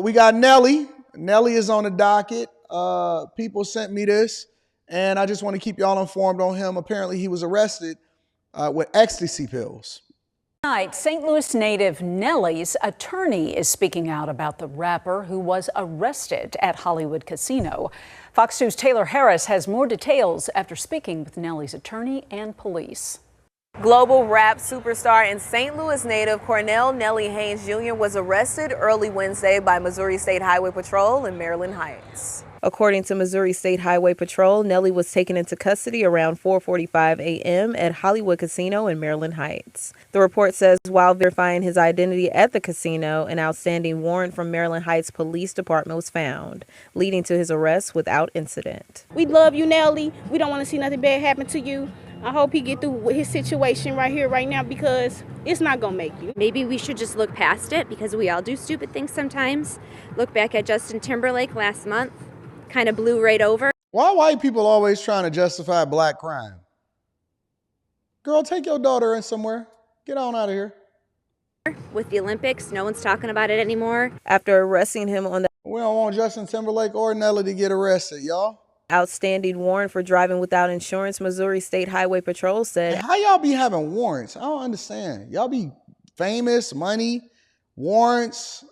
We got Nelly. Nelly is on the docket. People sent me this, and I just want to keep y'all informed on him. Apparently, he was arrested with ecstasy pills. Tonight, St. Louis native Nelly's attorney is speaking out about the rapper who was arrested at Hollywood Casino. Fox 2's Taylor Harris has more details after speaking with Nelly's attorney and police. Global rap superstar and St. Louis native Cornell Nelly Haynes Jr. was arrested early Wednesday by Missouri State Highway Patrol in Maryland Heights. According to Missouri State Highway Patrol, Nelly was taken into custody around 4:45 a.m. at Hollywood Casino in Maryland Heights. The report says while verifying his identity at the casino, an outstanding warrant from Maryland Heights Police Department was found, leading to his arrest without incident. We love you, Nelly. We don't want to see nothing bad happen to you. I hope he get through with his situation right here, right now, because it's not going to make you. Maybe we should just look past it because we all do stupid things sometimes. Look back at Justin Timberlake last month. Kind of blew right over. Why white people always trying to justify black crime? Girl, take your daughter in somewhere. Get on out of here. With the Olympics, no one's talking about it anymore. After arresting him on the We don't want Justin Timberlake or Nelly to get arrested, y'all. outstanding warrant for driving without insurance, Missouri State Highway Patrol said, How y'all be having warrants? I don't understand. Y'all be famous, money, warrants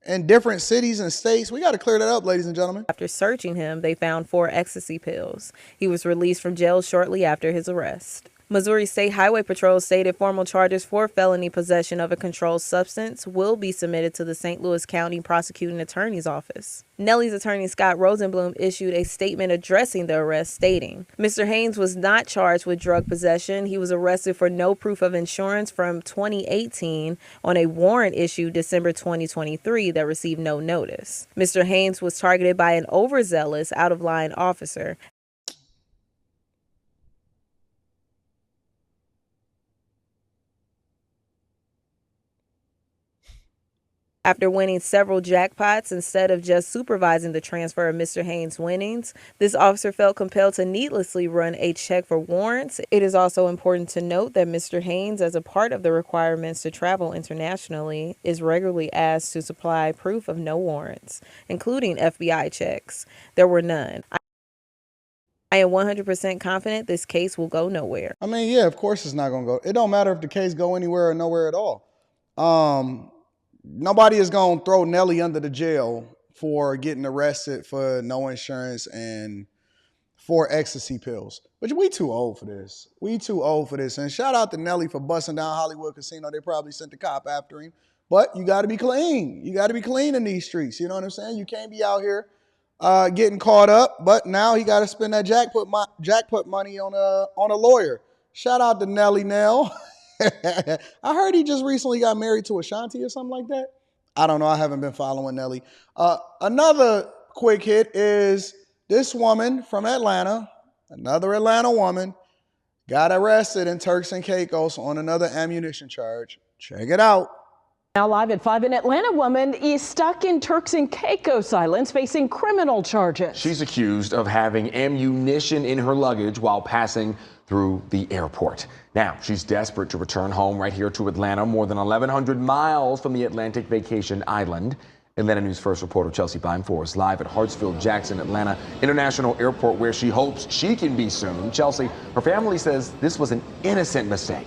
in different cities and states. We got to clear that up, ladies and gentlemen. after searching him, they found 4 ecstasy pills. He was released from jail shortly after his arrest. Missouri State Highway Patrol stated formal charges for felony possession of a controlled substance will be submitted to the St. Louis County Prosecuting Attorney's Office. Nelly's attorney Scott Rosenblum issued a statement addressing the arrest, stating, Mr. Haynes was not charged with drug possession. He was arrested for no proof of insurance from 2018 on a warrant issued December 2023 that received no notice. Mr. Haynes was targeted by an overzealous, out-of-line officer. After winning several jackpots, instead of just supervising the transfer of Mr. Haynes' winnings, this officer felt compelled to needlessly run a check for warrants. It is also important to note that Mr. Haynes, as a part of the requirements to travel internationally, is regularly asked to supply proof of no warrants, including FBI checks. There were none. I am 100% confident this case will go nowhere. I mean, yeah, of course it's not going to go. It don't matter if the case go anywhere or nowhere at all. Nobody is going to throw Nelly under the jail for getting arrested for no insurance and 4 ecstasy pills. But we too old for this. We too old for this. And shout out to Nelly for busting down Hollywood Casino. They probably sent the cop after him. But you got to be clean. You got to be clean in these streets. You know what I'm saying? You can't be out here getting caught up. But now he got to spend that jackpot money on a lawyer. Shout out to Nelly Nell. I heard he just recently got married to Ashanti or something like that. I don't know. I haven't been following Nelly. Another quick hit is this woman from Atlanta, another Atlanta woman, got arrested in Turks and Caicos on another ammunition charge. Check it out. Now live at 5, an Atlanta woman is stuck in Turks and Caicos Islands facing criminal charges. She's accused of having ammunition in her luggage while passing through the airport. Now, she's desperate to return home right here to Atlanta, more than 1,100 miles from the Atlantic vacation island. Atlanta News First reporter Chelsea Beimfour is live at Hartsfield-Jackson Atlanta International Airport, where she hopes she can be soon. Chelsea, her family says this was an innocent mistake.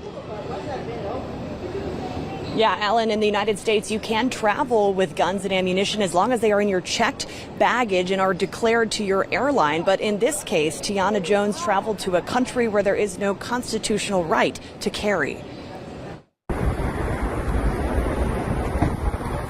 Yeah, Alan, in the United States, you can travel with guns and ammunition as long as they are in your checked baggage and are declared to your airline. But in this case, Tiana Jones traveled to a country where there is no constitutional right to carry.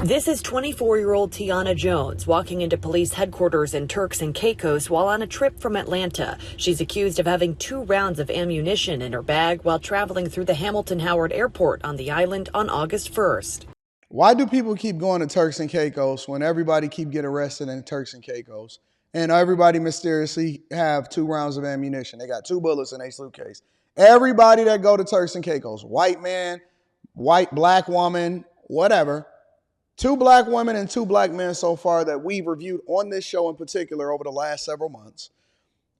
This is 24-year-old Tiana Jones walking into police headquarters in Turks and Caicos while on a trip from Atlanta. She's accused of having 2 rounds of ammunition in her bag while traveling through the Hamilton Howard Airport on the island on August 1st. Why do people keep going to Turks and Caicos when everybody keep getting arrested in Turks and Caicos and everybody mysteriously have 2 rounds of ammunition? They got 2 bullets in their suitcase. Everybody that go to Turks and Caicos, white man, black woman, whatever, 2 black women and 2 black men so far that we've reviewed on this show in particular over the last several months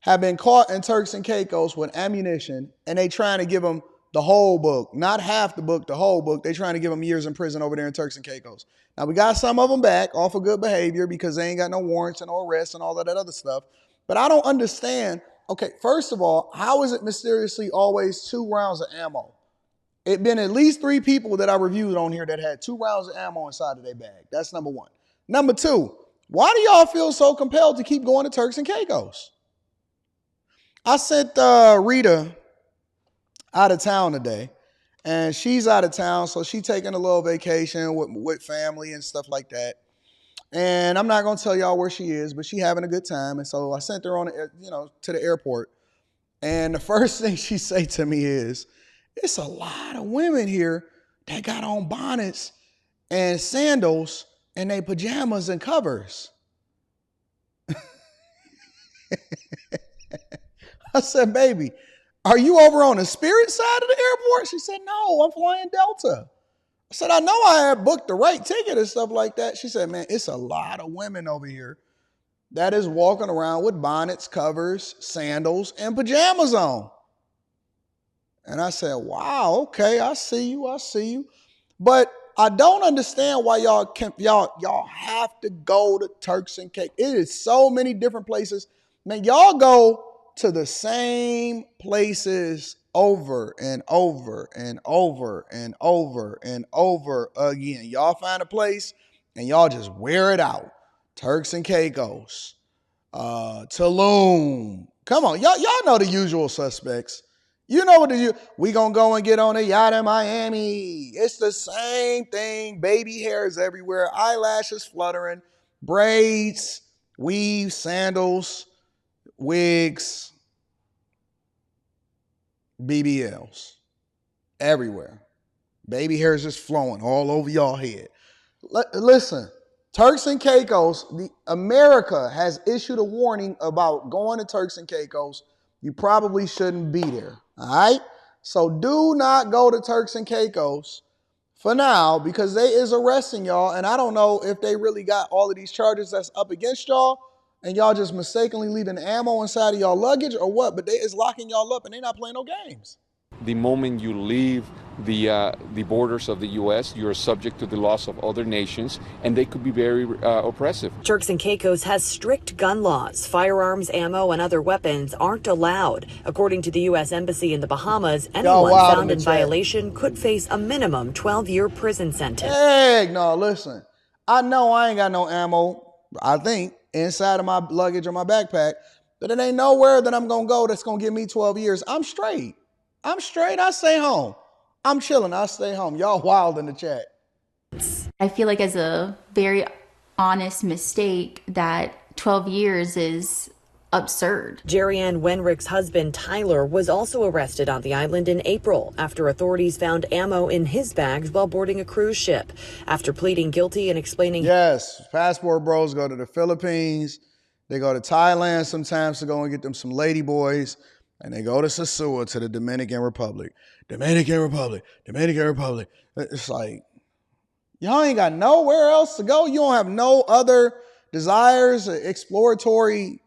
have been caught in Turks and Caicos with ammunition, and they trying to give them The whole book, not half the book, the whole book. They trying to give them years in prison over there in Turks and Caicos. Now, we got some of them back off of good behavior because they ain't got no warrants and no arrests and all of that other stuff. But I don't understand. Okay, first of all, how is it mysteriously always 2 rounds of ammo? It been at least 3 people that I reviewed on here that had 2 rounds of ammo inside of their bag. That's number 1. Number 2, why do y'all feel so compelled to keep going to Turks and Caicos? I sent Rita out of town today, and she's out of town, so she's taking a little vacation with family and stuff like that. And I'm not gonna tell y'all where she is, but she having a good time. And so I sent her on, to the airport. And the first thing she say to me is, "It's a lot of women here that got on bonnets and sandals and they pajamas and covers." I said, "Baby, are you over on the Spirit side of the airport?" She said, "No, I'm flying Delta." I said, "I know I had booked the right ticket and stuff like that." She said, "Man, it's a lot of women over here that is walking around with bonnets, covers, sandals, and pajamas on." And I said, "Wow, okay, I see you. But I don't understand why y'all have to go to Turks and Caicos. It is so many different places. Man, y'all go to the same places over and over and over and over and over again. Y'all find a place and y'all just wear it out. Turks and Caicos, Tulum. Come on, y'all know the usual suspects. You know what we gonna go and get on a yacht in Miami. It's the same thing. Baby hairs everywhere, eyelashes fluttering, braids, weaves, sandals, wigs, BBLs everywhere. Baby hairs just flowing all over y'all head. Listen, Turks and Caicos, America has issued a warning about going to Turks and Caicos. You probably shouldn't be there, all right? So do not go to Turks and Caicos for now because they is arresting y'all, and I don't know if they really got all of these charges that's up against y'all, and y'all just mistakenly leaving ammo inside of y'all luggage or what, but they is locking y'all up and they not playing no games. The moment you leave the borders of the U.S., you're subject to the laws of other nations, and they could be very oppressive. Turks and Caicos has strict gun laws. Firearms, ammo, and other weapons aren't allowed. According to the U.S. Embassy in the Bahamas, anyone found in violation could face a minimum 12-year prison sentence. Heck no, listen. I know I ain't got no ammo, I think, inside of my luggage or my backpack, but it ain't nowhere that I'm going to go that's going to give me 12 years. I'm straight. I stay home. I'm chilling. I stay home. Y'all wild in the chat. I feel like as a very honest mistake that 12 years is absurd. Jerry Ann Wenrick's husband, Tyler, was also arrested on the island in April after authorities found ammo in his bags while boarding a cruise ship. After pleading guilty and explaining... Yes, passport bros go to the Philippines. They go to Thailand sometimes to go and get them some lady boys. And they go to Sosua, to the Dominican Republic. Dominican Republic. It's like, y'all ain't got nowhere else to go. You don't have no other desires, exploratory.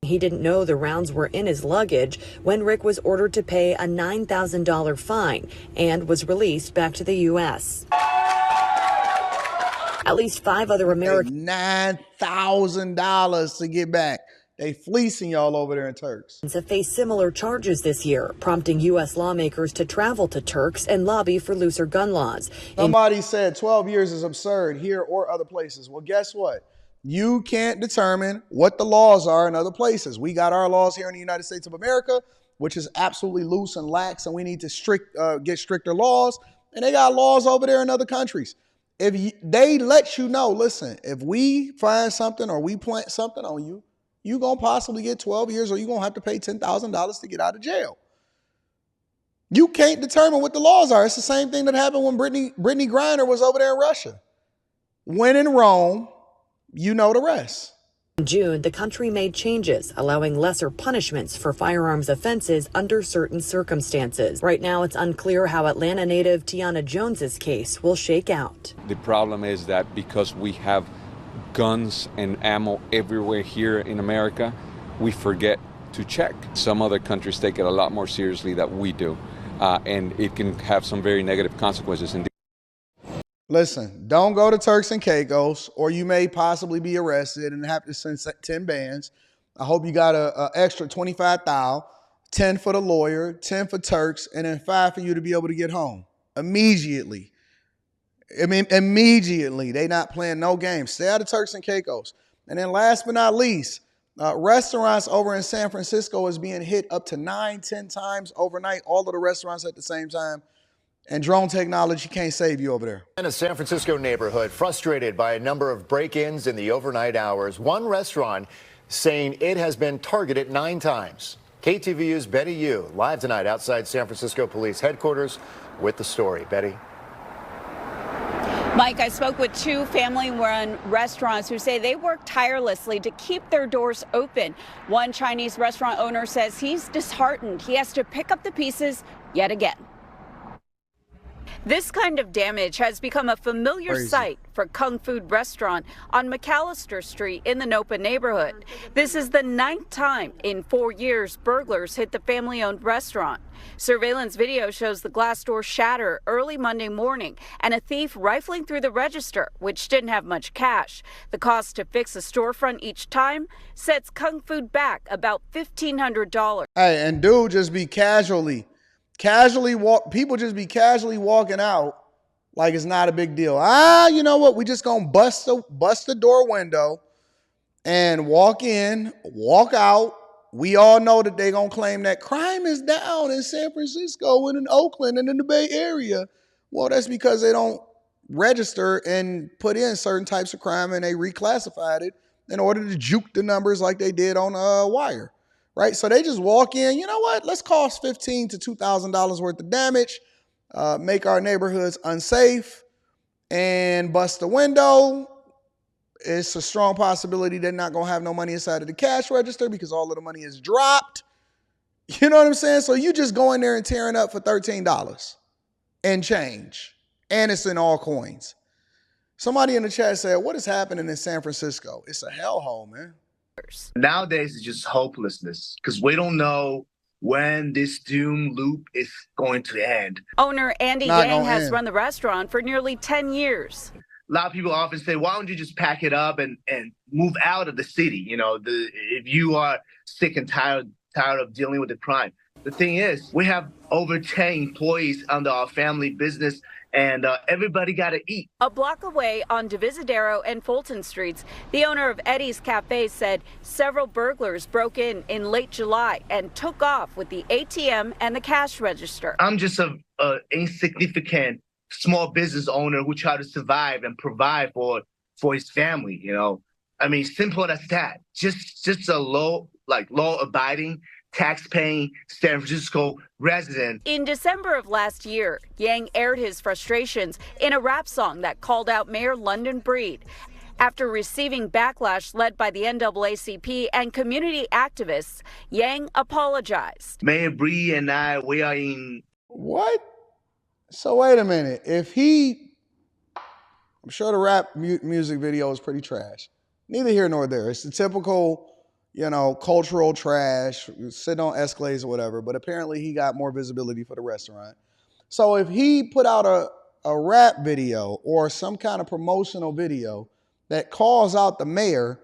He didn't know the rounds were in his luggage when Rick was ordered to pay a $9,000 fine and was released back to the U.S. At least 5 other Americans. $9,000 to get back. They fleecing y'all over there in Turks. Have faced similar charges this year, prompting U.S. lawmakers to travel to Turks and lobby for looser gun laws. Somebody said 12 years is absurd here or other places. Well, guess what? You can't determine what the laws are in other places. We got our laws here in the United States of America, which is absolutely loose and lax, and we need to get stricter laws. And they got laws over there in other countries. If they let you know, listen, if we find something or we plant something on you, you're going to possibly get 12 years or you're going to have to pay $10,000 to get out of jail. You can't determine what the laws are. It's the same thing that happened when Brittany Griner was over there in Russia. When in Rome, you know the rest. In June, the country made changes, allowing lesser punishments for firearms offenses under certain circumstances. Right now, it's unclear how Atlanta native Tiana Jones's case will shake out. The problem is that because we have guns and ammo everywhere here in America, we forget to check. Some other countries take it a lot more seriously than we do, and it can have some very negative consequences. Listen, don't go to Turks and Caicos, or you may possibly be arrested and have to send 10 bands. I hope you got a extra 25,000, 10 for the lawyer, 10 for Turks, and then 5 for you to be able to get home immediately. I mean, immediately. They not playing no games. Stay out of Turks and Caicos. And then last but not least, restaurants over in San Francisco is being hit up to 9-10 times overnight, all of the restaurants at the same time. And drone technology can't save you over there. In a San Francisco neighborhood, frustrated by a number of break-ins in the overnight hours, one restaurant saying it has been targeted 9 times. KTVU's Betty Yu live tonight outside San Francisco Police Headquarters with the story. Betty. Mike, I spoke with 2 family-run restaurants who say they work tirelessly to keep their doors open. One Chinese restaurant owner says he's disheartened. He has to pick up the pieces yet again. This kind of damage has become a familiar sight for Kung Food Restaurant on McAllister Street in the Nopa neighborhood. This is the 9th time in 4 years burglars hit the family-owned restaurant. Surveillance video shows the glass door shatter early Monday morning and a thief rifling through the register, which didn't have much cash. The cost to fix a storefront each time sets Kung Food back about $1,500. Hey, and dude just be people just be casually walking out like it's not a big deal. You know what? We just gonna bust the door window and walk in, walk out. We all know that they gonna claim that crime is down in San Francisco and in Oakland and in the Bay Area. Well, that's because they don't register and put in certain types of crime, and they reclassified it in order to juke the numbers like they did on Wire. Right, so they just walk in. You know what? Let's cost $1,500 to $2,000 worth of damage, make our neighborhoods unsafe, and bust the window. It's a strong possibility they're not gonna have no money inside of the cash register because all of the money is dropped. You know what I'm saying? So you just go in there and tearing up for $13 and change, and it's in all coins. Somebody in the chat said, "What is happening in San Francisco? It's a hellhole, man." Nowadays, it's just hopelessness because we don't know when this doom loop is going to end. Owner Andy Yang has run the restaurant for nearly 10 years. A lot of people often say, why don't you just pack it up and move out of the city? You know, if you are sick and tired of dealing with the crime. The thing is, we have over 10 employees under our family business, and everybody got to eat. A block away on Divisadero and Fulton Streets, the owner of Eddie's Cafe said several burglars broke in late July and took off with the ATM and the cash register. I'm just a insignificant small business owner who tried to survive and provide for his family, you know. I mean, simple as that. Just a law-abiding, tax-paying San Francisco resident. In December of last year, Yang aired his frustrations in a rap song that called out Mayor London Breed. After receiving backlash led by the NAACP and community activists, Yang apologized. Mayor Breed and I, we are in... What? So wait a minute. I'm sure the rap music video is pretty trash. Neither here nor there. It's the typical, cultural trash, sitting on Escalades or whatever, but apparently he got more visibility for the restaurant. So if he put out a rap video or some kind of promotional video that calls out the mayor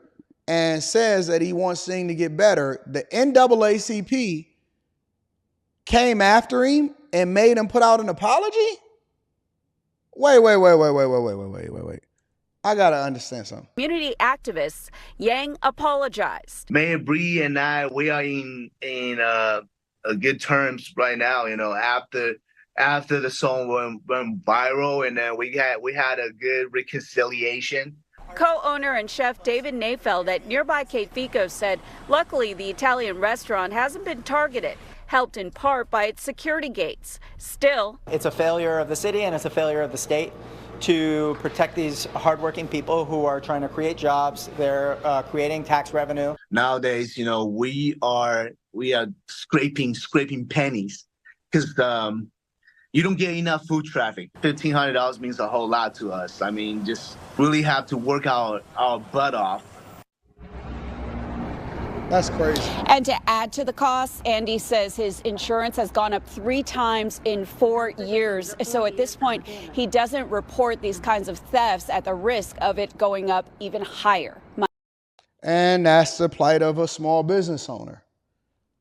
and says that he wants things to get better, the NAACP came after him and made him put out an apology? Wait. I gotta understand something. Community activists, Yang apologized. Mayor Bree and I, we are in good terms right now. After the song went viral, and then we had a good reconciliation. Co-owner and chef David Nafeld at nearby Cape Fico said, luckily the Italian restaurant hasn't been targeted, helped in part by its security gates. Still, it's a failure of the city and it's a failure of the state to protect these hardworking people who are trying to create jobs. They're creating tax revenue. Nowadays, we are scraping pennies because you don't get enough foot traffic. $1,500 means a whole lot to us. I mean, just really have to work our butt off. That's crazy. And to add to the cost, Andy says his insurance has gone up 3 times in 4 years. So at this point, he doesn't report these kinds of thefts at the risk of it going up even higher. And that's the plight of a small business owner.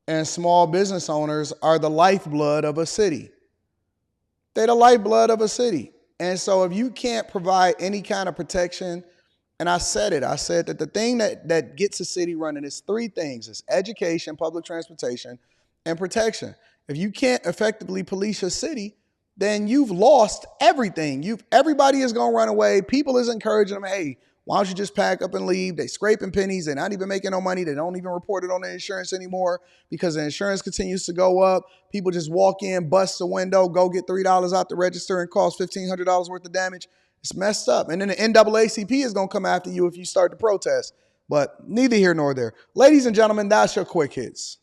And small business owners are the lifeblood of a city. They're the lifeblood of a city. And so if you can't provide any kind of protection, and I said that the thing that gets a city running is 3 things. It's education, public transportation, and protection. If you can't effectively police your city, then you've lost everything. Everybody is going to run away. People is encouraging them, hey, why don't you just pack up and leave? They scraping pennies. They're not even making no money. They don't even report it on the insurance anymore because the insurance continues to go up. People just walk in, bust the window, go get $3 out the register and cause $1,500 worth of damage. It's messed up. And then the NAACP is going to come after you if you start to protest. But neither here nor there. Ladies and gentlemen, that's your quick hits.